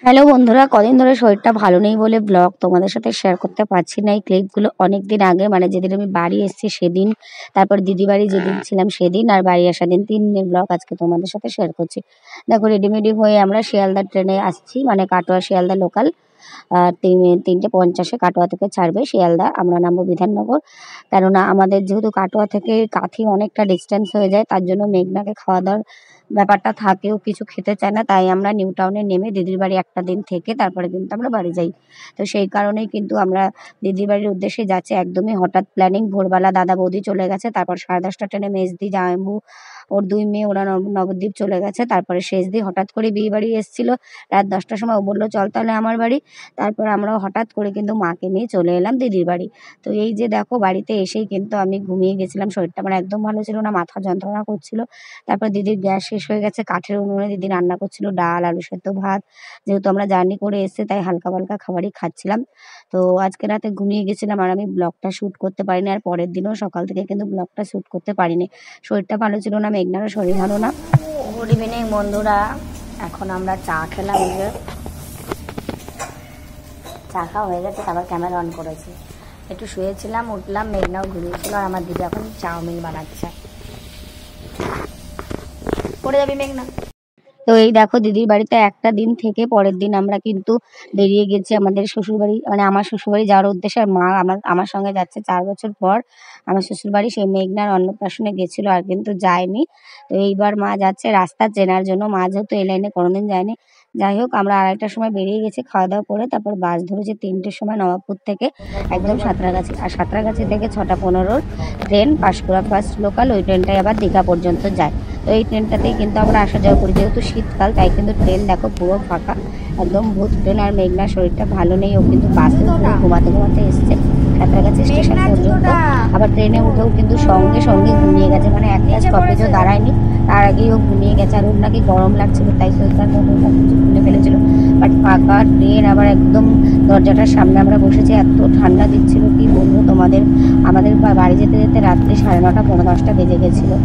Hello বন্ধুরা, কদিন ধরে শরীরটা ভালো নেই বলে ব্লগ তোমাদের সাথে শেয়ার করতে পারছি না। এই ক্লিপগুলো অনেক দিন আগে, মানে যেদিন আমি বাড়ি এসেছি সেদিন, তারপর দিদি বাড়ি যেদিন ছিলাম সেদিন, আর বাড়ি আসার দিন, 3 দিনের ব্লগ আজকে তোমাদের সাথে শেয়ার করছি। দেখো, রেডিমেডি হয়ে আমরা শিয়ালদা ট্রেনে আসছি, মানে কাটোয়া শিয়ালদা লোকাল। 3টে 50-এ কাটোয়া থেকে ছাড়বে শিয়ালদা, আমরা নামবো বিধাননগর। কেননা আমাদের যেহেতু কাটোয়া থেকে কাঁথি অনেকটা ডিস্টেন্স হয়ে যায়, তার জন্য মেঘনাকে খাওয়া দাওয়ার ব্যাপারটা থাকেও, কিছু খেতে চায় না, তাই আমরা নিউ টাউনে নেমে দিদির বাড়ি একটা দিন থেকে তারপরে কিন্তু আমরা বাড়ি যাই। তো সেই কারণেই কিন্তু আমরা দিদির বাড়ির উদ্দেশ্যে যাচ্ছি, একদমই হঠাৎ প্ল্যানিং। ভোরবেলা দাদা বৌদি চলে গেছে, তারপর 10:30 ট্রেনে মেজদি জামাইবু ওর 2 মেয়ে ওরা নবদ্বীপ চলে গেছে। তারপরে শেষদি হঠাৎ করে বিয়ে বাড়ি এসেছিল রাত 10টার সময়, ও বললো চল তাহলে আমার বাড়ি। তারপর আমরাও হঠাৎ করে কিন্তু মাকে নিয়ে চলে এলাম দিদির বাড়ি। তো এই যে দেখো, বাড়িতে এসেই কিন্তু আমি ঘুমিয়ে গেছিলাম, শরীরটা মানে একদম ভালো ছিল না, মাথা যন্ত্রণা করছিল। তারপর দিদির গ্যাস শেষ হয়ে গেছে, কাঠের উনুনে দিদি রান্না করছিল ডাল, আলু সেদ্ধ, ভাত। যেহেতু আমরা জার্নি করে এসেছি তাই হালকা পালকা খাবারই খাচ্ছিলাম। তো আজকে রাতে ঘুমিয়ে গেছিলাম আর আমি ব্লগটা শ্যুট করতে পারিনি, আর পরের দিনও সকাল থেকে কিন্তু ব্লগটা শ্যুট করতে পারিনি। শরীরটা ভালো ছিল না, মেঘনারও শরীর ভালো না। গুড ইভিনিং বন্ধুরা, এখন আমরা চা খেলাম। চা খাওয়া হয়ে গেছে, তারপর ক্যামেরা অন করেছি, একটু শুয়েছিলাম, উঠলাম, মেঘনাও ঘুমিয়েছিল, আর আমার দিদি এখন চাউমিন বানাচ্ছে। পড়ে যাবি মেঘনা। তো এই দেখো, দিদির বাড়িতে একটা দিন থেকে পরের দিন আমরা কিন্তু বেরিয়ে গেছি আমাদের শ্বশুরবাড়ি, মানে আমার শ্বশুরবাড়ি যাওয়ার উদ্দেশ্যে। আর মা আমার আমার সঙ্গে যাচ্ছে 4 বছর পর আমার শ্বশুরবাড়ি, সেই মেঘনার অন্নপ্রাশনে গেছিলো আর কিন্তু যায়নি। তো এইবার মা যাচ্ছে রাস্তা চেনার জন্য, মা যেহেতু এই লাইনে কোনোদিন যায়নি। যাই হোক, আমরা 2:30টার সময় বেরিয়ে গেছি খাওয়া দাওয়া করে, তারপর বাস ধরেছি 3টের সময় নবাবপুর থেকে একদম সাঁতরাগাছি। আর সাঁতরাগাছি থেকে 6টা 15 ট্রেন পাঁশকুড়া ফার্স্ট লোকাল, ওই ট্রেনটাই আবার দীঘা পর্যন্ত যায়। তো এই ট্রেনটাতেই কিন্তু আমরা আসা যাওয়া করি, যেহেতু শীতকাল তাই কিন্তু ট্রেন দেখো পুরো ফাঁকা, একদম ভূত ট্রেন। আর মেঘনার শরীরটা ভালো নেই, ও কিন্তু বাসে ঘুমাতে ঘুমাতে এসছে সাঁতরাগাছি স্টেশন পর্যন্ত। আবার ট্রেনে উঠেও কিন্তু সঙ্গে সঙ্গে ঘুমিয়ে গেছে, মানে একটা স্টপেজও দাঁড়ায়নি, তার আগেই ও ঘুমিয়ে গেছে। আর ওর নাকি গরম লাগছিল, তাই সোয়েটার কিছু খুলে ফেলেছিল। বাট ফাঁকা ট্রেন, আবার একদম দরজাটার সামনে আমরা বসেছি, এত ঠান্ডা দিচ্ছিল কি বলবো তোমাদের। আমাদের বাড়ি যেতে যেতে রাত্রি 9:30 পৌনে 10টা বেজে গেছিলো।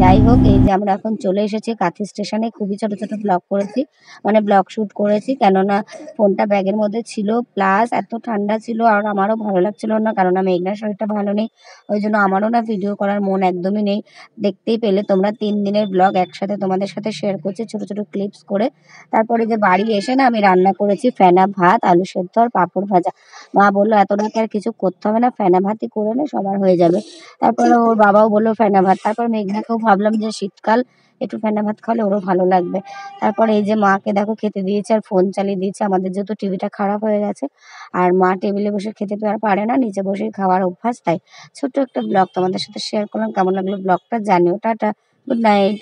যাই হোক, এই যে আমরা এখন চলে এসেছি কাঁথি স্টেশনে। খুবই ছোট ছোট ব্লগ করেছি, মানে ব্লগ শ্যুট করেছি, কেননা ফোনটা ব্যাগের মধ্যে ছিল, প্লাস এত ঠান্ডা ছিল আর আমারও ভালো লাগছিল না, কারণ মেঘনার শরীরটা ভালো নেই। ওই জন্য আমারও না ভিডিও করার মন একদমই নেই। দেখতেই পেলে তোমরা 3 দিনের ব্লগ একসাথে তোমাদের সাথে শেয়ার করছি, ছোট ছোট ক্লিপস করে। তারপরে যে বাড়ি এসে না আমি রান্না করেছি ফেনা ভাত, আলু সেদ্ধ আর পাঁপড় ভাজা। মা বললো এত রাতে আর কিছু করতে হবে না, ফেনা ভাতই করে নে, সবার হয়ে যাবে। তারপরে ওর বাবাও বললো ফেনা ভাত। তারপর মেঘনাকেও ভাবলাম যে শীতকাল, একটু ফেনা ভাত খাওয়ালে ওরও ভালো লাগবে। তারপরে এই যে মাকে দেখো খেতে দিয়েছে আর ফোন চালিয়ে দিয়েছে, আমাদের যেহেতু টিভিটা খারাপ হয়ে গেছে। আর মা টেবিলে বসে খেতে পারে না, নিচে বসেই খাওয়ার অভ্যাস, তাই ছোট্ট একটা ব্লগ তোমাদের সাথে শেয়ার করলাম। কেমন লাগলো ব্লগটা জানিও। Tata, good night.